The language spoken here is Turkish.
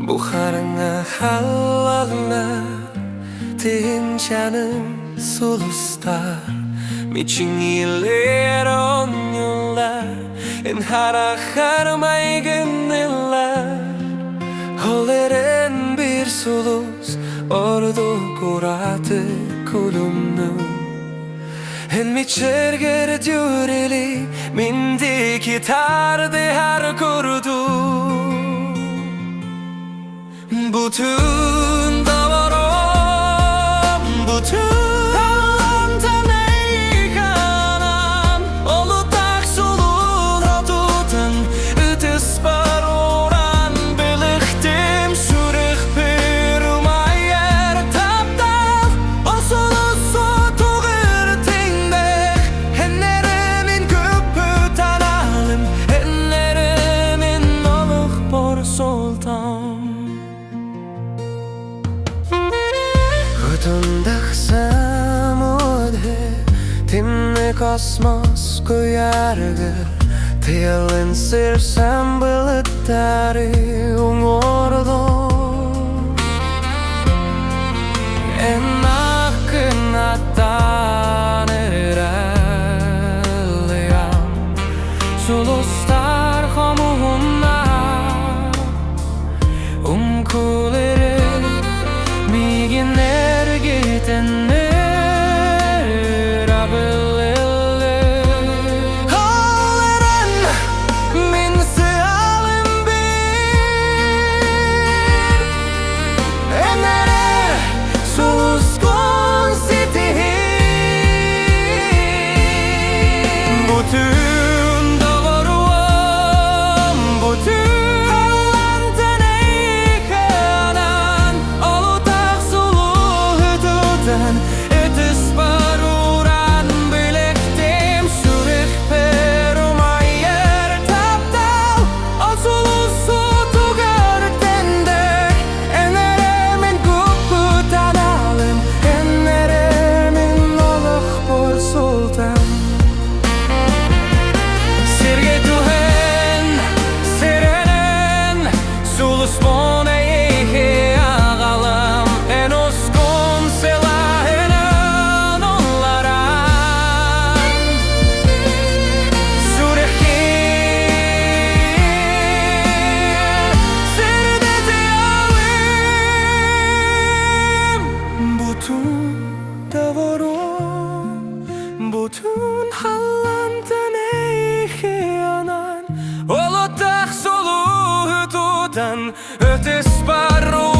Buharına halalına Tinçanın sulustar Miçin yıllar on yıllar En harakar maygın yıllar Holleren bir sulus Ordu kuratı kulumnu En miçerger düreli Mindi kitardı her kurdu Bütün davarom, bütün talantan eykanan Olu taksulun hatutun, ütis baroran Biliktim sürük pirum ayer taptal Osulus sotu gırtindek Hennerimin köpü tanalım Hennerimin oluk bor sultan Kutunduk samudhe Timne kosmos kuyargır Tiyalin sirsam bılıttari umordo En akın attan ereliyam Sulustar homuhunna Umkuleri Miginer gitenler abelele Holleren min sealım bir Enere sus konsitihim Bütün davaruam bütün Allantan eykanan Olu Etis baruran bilektim sürük perum ayer taptal Osulus sotu gırtendek Enerimin kukutan alım Enerimin oluk bol sultan Sirge tuhen, sirenen Sulus bone yehe ağalam En oskun selahenen onlara Sürehir, sirdeti alim Bütün davarum, bütün hallantan eyhiyanan Olu tak solu hütudan ötes barru